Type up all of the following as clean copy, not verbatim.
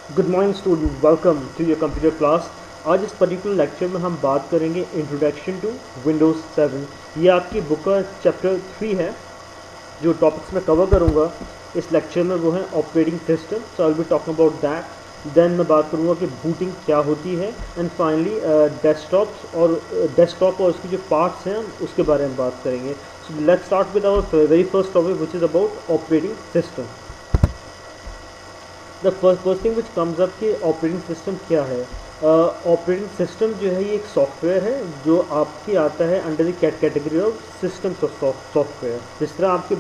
Good morning student, welcome to your computer class. आज इस particular lecture में हम बात करेंगे इंट्रोडक्शन टू विंडोज़ 7। ये आपकी बुक का चैप्टर 3 है। जो टॉपिक्स मैं कवर करूँगा इस लेक्चर में वो है operating system, so I will be talking about that. Then मैं बात करूँगा कि बूटिंग क्या होती है, एंड फाइनली डेस्कटॉप और उसके जो पार्ट्स हैं उसके बारे में बात करेंगे। So let's start with our very first topic which is about operating system. The first thing which comes up कि ऑपरेटिंग सिस्टम क्या है। ऑपरेटिंग सिस्टम जो है ये एक सॉफ्टवेयर है जो आपके आता है under the category of system software. जिस तरह आपके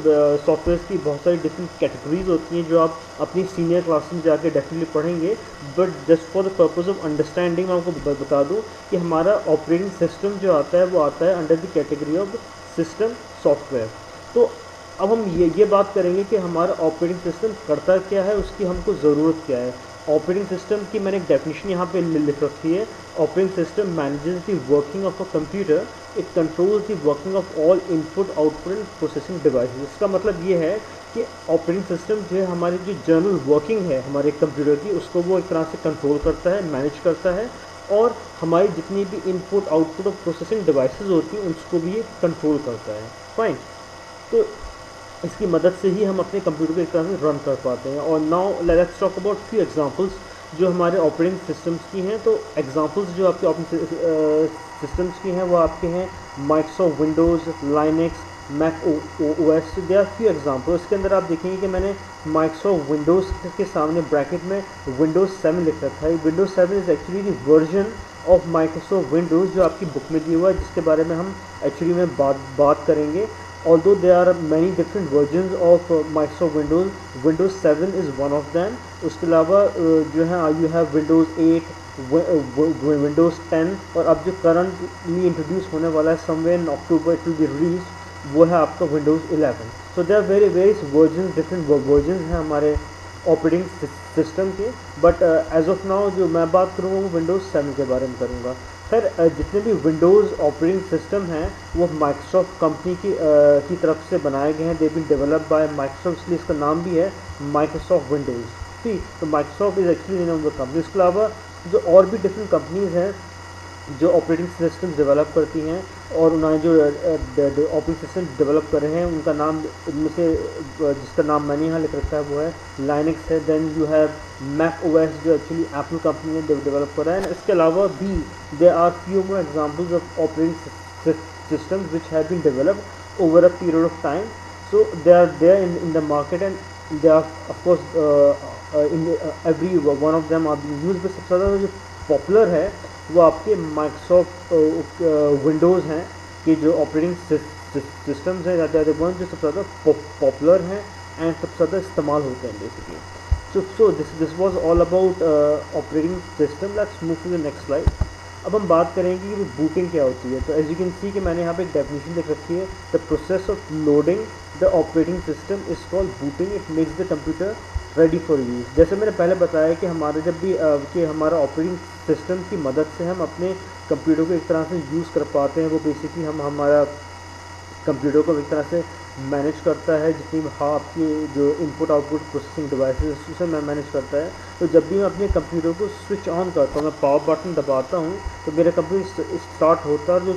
सॉफ्टवेयर की बहुत सारी डिफरेंट कैटेगरीज होती हैं जो आप अपनी सीनियर क्लास में जाके डेफिनेटली पढ़ेंगे, but just for the purpose of understanding मैं आपको बता दूँ कि हमारा ऑपरेटिंग सिस्टम जो आता है वो आता है under the category of system software. तो अब हम ये बात करेंगे कि हमारा ऑपरेटिंग सिस्टम करता क्या है, उसकी हमको ज़रूरत क्या है। ऑपरेटिंग सिस्टम की मैंने एक डेफिनेशन यहाँ पे लिख रखी है। Operating system manages the working of a computer, it controls the working of all input output and processing devices. इसका मतलब ये है कि ऑपरेटिंग सिस्टम जो है हमारी जो जनरल वर्किंग है हमारे कंप्यूटर की, उसको वो एक तरह से कंट्रोल करता है, मैनेज करता है, और हमारी जितनी भी इनपुट आउटपुट और प्रोसेसिंग डिवाइसेस होती हैं उसको भी ये कंट्रोल करता है। फाइन। तो इसकी मदद से ही हम अपने कंप्यूटर को एक तरह से रन कर पाते हैं। और now let's talk about few examples जो हमारे ऑपरेटिंग सिस्टम्स की हैं। तो एग्जांपल्स जो आपके ऑपरेटिंग सिस्टम्स की हैं वो आपके हैं Microsoft Windows, Linux, Mac OS. They are few example. इसके अंदर आप देखेंगे कि मैंने माइक्रोसॉफ्ट विंडोज़ के सामने ब्रैकेट में विंडोज़ 7 लिख रखा है। Windows 7 is actually the version of Microsoft Windows जो आपकी बुक में दिया हुआ है, जिसके बारे में हम एक्चुअली में बात करेंगे। Although there are many different versions of Microsoft Windows, Windows 7 is one of them. उसके अलावा जो है you have Windows 8, Windows 10, और अब जो currently introduce होने वाला है somewhere in October it will be released, वो है आपका Windows 11. So there are various versions, different versions हैं हमारे ऑपरेटिंग सिस्टम के, बट एज ऑफ नाउ जो मैं बात करूँगा वो विंडोज़ 7 के बारे में करूँगा। खैर जितने भी विंडोज़ ऑपरेटिंग सिस्टम हैं वो माइक्रोसॉफ्ट कंपनी की तरफ से बनाए गए हैं। They been developed by Microsoft, इसलिए इसका नाम भी है माइक्रोसॉफ्ट विंडोज़। ठीक, तो Microsoft is actually name of the company. इसके अलावा जो और भी डिफरेंट कंपनीज़ हैं जो ऑपरेटिंग सिस्टम डेवलप करती हैं, और उन्होंने जो ऑपरेटिंग सिस्टम डेवलप कर रहे हैं उनका नाम, इनमें से जिसका नाम मैंने यहाँ लिख रखा है वो है लाइनक्स है। Then you have Mac OS जो एक्चुअली एप्पल कंपनी ने डेवलप करा है। इसके अलावा भी there are few more examples of operating systems which have been developed over a period of time. So they are there in the market, and they are of course every one of them are being used. but सबसे ज़्यादा जो popular है वो आपके Microsoft Windows हैं कि जो operating systems हैं ज़्यादा वन जो सबसे ज़्यादा पॉपुलर हैं एंड सबसे ज़्यादा इस्तेमाल होते हैं basically. So this was all about operating system. Let's move to the next slide. अब हम बात करेंगे कि बूटिंग क्या होती है। तो एज यू कैन सी कि मैंने यहाँ पे एक डेफिनेशन लिख रखी है, the process of loading the operating system is called booting, it makes the computer ready for use. जैसे मैंने पहले बताया कि हमारे जब भी कि हमारा ऑपरेटिंग सिस्टम की मदद से हम अपने कंप्यूटर को एक तरह से यूज़ कर पाते हैं। वो बेसिकली हम हमारा कंप्यूटर को एक तरह से मैनेज करता है, जितनी आपकी जो इनपुट आउटपुट प्रोसेसिंग डिवाइसेस उसे मैं मैनेज करता है। तो जब भी मैं अपने कंप्यूटर को स्विच ऑन करता हूँ, मैं पावर बटन दबाता हूँ तो मेरा कंप्यूटर स्टार्ट होता है, और जो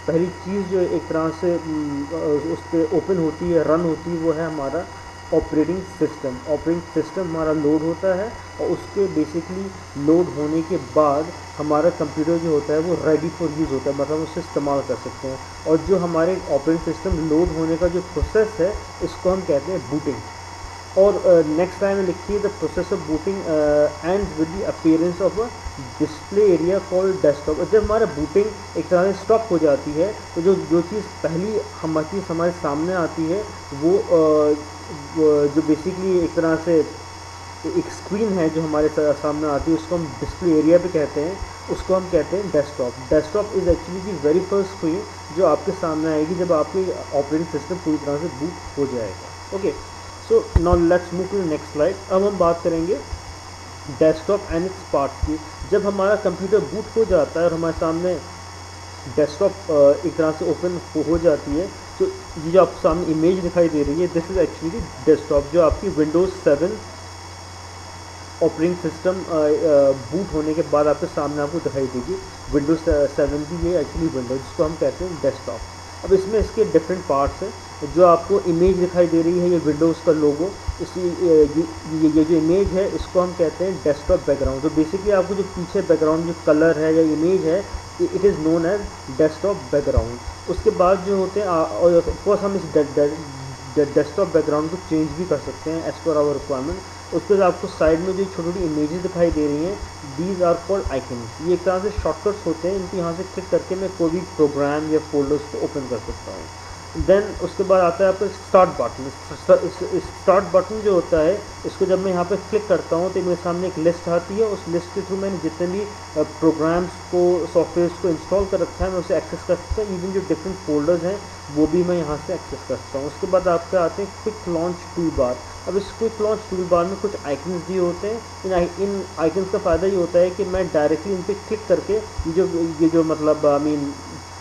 पहली चीज़ जो एक तरह से उस पर ओपन होती है, रन होती है, वो है हमारा ऑपरेटिंग सिस्टम। ऑपरेटिंग सिस्टम हमारा लोड होता है, और उसके बेसिकली लोड होने के बाद हमारा कंप्यूटर जो होता है वो रेडी फॉर यूज़ होता है, मतलब उससे इस्तेमाल कर सकते हैं। और जो हमारे ऑपरेटिंग सिस्टम लोड होने का जो प्रोसेस है इसको हम कहते हैं बूटिंग। और नेक्स्ट लाइन में लिखिए, the process of booting ends with the appearance of a display area called desktop. जब हमारा बूटिंग एक तरह से स्टॉप हो जाती है तो जो चीज़ पहली हमारे सामने आती है वो जो बेसिकली एक तरह से एक स्क्रीन है जो हमारे सामने आती है, उसको हम डिस्प्ले एरिया पे कहते हैं, उसको हम कहते हैं desktop. Desktop is actually the very first screen जो आपके सामने आएगी जब आपके ऑपरेटिंग सिस्टम पूरी तरह से बूट हो जाएगा। Okay, so now let's move to the next slide. अब हम बात करेंगे डेस्कटॉप एंड इट्स पार्ट्स की। जब हमारा कंप्यूटर बूट हो जाता है और हमारे सामने डेस्कटॉप एक तरह से ओपन हो जाती है, तो ये जो आपको सामने इमेज दिखाई दे रही है, दिस इज़ एक्चुअली डेस्कटॉप जो आपकी विंडोज़ 7 ऑपरेटिंग सिस्टम बूट होने के बाद आपके सामने आपको दिखाई देगी विंडोज 7 की ये एक्चुअली विंडो जिसको हम कहते हैं डेस्कटॉप। अब इसमें इसके डिफरेंट पार्ट्स हैं। जो आपको इमेज दिखाई दे रही है ये विंडोज़ का लोगो, इसी ये जो इमेज है इसको हम कहते हैं डेस्कटॉप बैकग्राउंड। तो बेसिकली आपको जो पीछे बैकग्राउंड जो कलर है या इमेज है it is known as desktop background. उसके बाद जो होते हैं और ऑफकोर्स हम इस डेस्कटॉप बैकग्राउंड को चेंज भी कर सकते हैं एज पर आवर रिक्वायरमेंट। उसके बाद आपको साइड में जो छोटी छोटी इमेजेस दिखाई दे रही हैं दीज आर कॉल्ड आइकन्स। ये एक तरह से शॉर्टकट्स होते हैं, इनकी यहाँ से क्लिक करके मैं कोई भी प्रोग्राम या फोल्डर्स को ओपन कर सकता हूँ। देन उसके बाद आता है आपका स्टार्ट बटन। स्टार्ट बटन जो होता है इसको जब मैं यहाँ पे क्लिक करता हूँ तो मेरे सामने एक लिस्ट आती है। उस लिस्ट के थ्रू मैंने जितने भी प्रोग्राम्स को सॉफ्टवेयर्स को इंस्टॉल कर रखा है मैं उसे एक्सेस कर सकता हूँ। इवन जो डिफरेंट फोल्डर्स हैं वो भी मैं यहाँ से एक्सेस कर सकता हूँ। उसके बाद आपके आते हैं क्विक लॉन्च टूल बार। अब इस क्विक लॉन्च टूल बार में कुछ आइकन्स दिए होते हैं। इन आइकन्स का फ़ायदा ये होता है कि मैं डायरेक्टली इन पर क्लिक करके ये जो मतलब आई मीन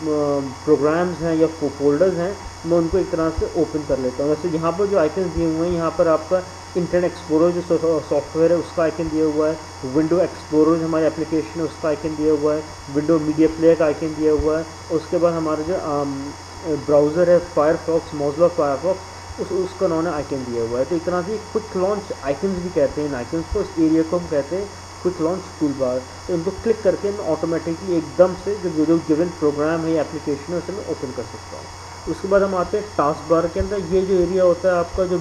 प्रोग्राम्स हैं या फोल्डर्स हैं मैं उनको एक तरह से ओपन कर लेता हूँ। वैसे यहाँ पर जो आइकन दिए हुए हैं यहाँ पर आपका इंटरनेट एक्सप्लोरर जो सॉफ्टवेयर है उसका आइकन दिया हुआ है, विंडो एक्सप्लोरर जो हमारी एप्लीकेशन है उसका आइकन दिया हुआ है, विंडो मीडिया प्लेयर का आइकन दिया हुआ है। उसके बाद हमारा जो ब्राउज़र है फायरफॉक्स, मोज़िला फायरफॉक्स, उसका उन्होंने आइकन दिया हुआ है। तो एक तरह से क्विक लॉन्च आइकन्स भी कहते हैं इन आइकन्स को। इस एरिया को हम कहते हैं क्विक लॉन्च टूल बार। तो इनको क्लिक करके मैं ऑटोमेटिकली एकदम से जो गिवन प्रोग्राम है या एप्लीकेशन है उसे मैं ओपन कर सकता हूँ। उसके बाद हम आते हैं टास्क बार के अंदर। ये जो एरिया होता है आपका जो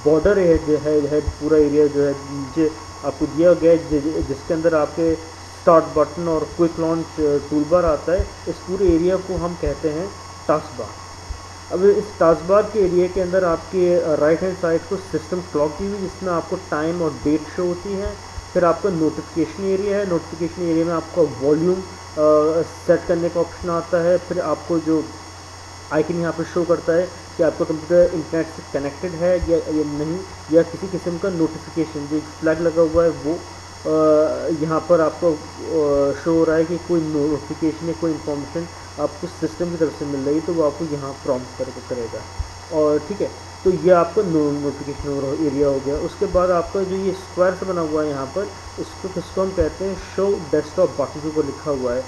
बॉर्डर है पूरा एरिया जो है नीचे आपको दिया गया है जिसके अंदर आपके स्टार्ट बटन और क्विक लॉन्च टूल बार आता है, इस पूरे एरिया को हम कहते हैं टास्क बार। अब इस टास्क बार के एरिया के अंदर आपके राइट हैंड साइड को सिस्टम क्लॉक दी हुई जिसमें आपको टाइम और डेट शो होती है। फिर आपका नोटिफिकेशन एरिया है, नोटिफिकेशन एरिया में आपका वॉल्यूम सेट करने का ऑप्शन आता है। फिर आपको जो आइकन यहाँ पर शो करता है कि आपका कंप्यूटर इंटरनेट से कनेक्टेड है या नहीं, या किसी किस्म का नोटिफिकेशन जो फ्लैग लगा हुआ है वो यहाँ पर आपको शो हो रहा है कि कोई नोटिफिकेशन या कोई इन्फॉर्मेशन आपको सिस्टम की तरफ से मिल रही है तो वो आपको यहाँ प्रॉम्प्ट करेगा। और ठीक है, तो ये आपका नोटिफिकेशन एरिया हो गया। उसके बाद आपका जो ये स्क्वायर से बना हुआ है यहाँ पर इसको हम कहते हैं शो डेस्कटॉप बटन के ऊपर लिखा हुआ है।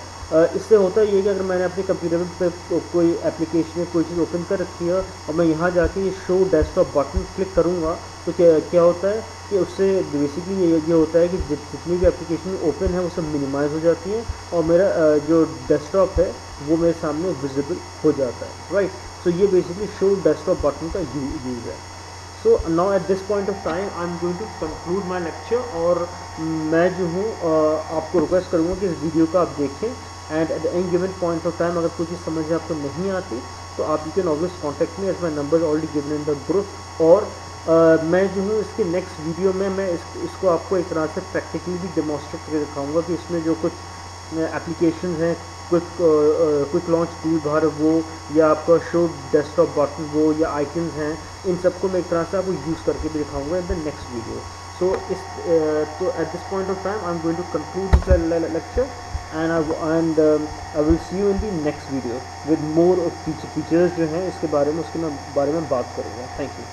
इससे होता ये कि अगर मैंने अपने कंप्यूटर पे कोई एप्लीकेशन या कोई चीज़ ओपन कर रखी है और मैं यहाँ जाके ये शो डेस्कटॉप बटन क्लिक करूँगा तो क्या होता है कि उससे बेसिकली ये होता है कि जितनी भी एप्लीकेशन ओपन है वो सब मिनिमाइज़ हो जाती हैं और मेरा जो डेस्कटॉप है वो मेरे सामने विजिबल हो जाता है, राइट। सो ये बेसिकली शो डेस्कटॉप बटन का यूज़ है। So now at this point of time I am going to conclude my lecture. और मैं जो हूँ आपको रिक्वेस्ट करूँगा कि इस वीडियो को आप देखें and at any given point of time अगर कोई चीज़ समझ आपको नहीं आती तो आप you can always contact me as my number already given in the group. और मैं जो हूँ इसके नेक्स्ट वीडियो में मैं इसको आपको एक तरह से प्रैक्टिकली भी डेमोन्स्ट्रेट करके दिखाऊँगा कि इसमें जो कुछ एप्लीकेशन हैं क्विक लॉन्च टूल बार वो या आपका शो डेस्कटॉप बटन वो या आइकन्स हैं, इन सबको मैं एक तरह से आपको यूज़ करके भी दिखाऊंगा in the next video. So तो at this point of time I am going to conclude this lecture and I will see you in the next video with more features जो हैं इसके बारे में उसके मैं बारे में बात करूँगा। Thank you.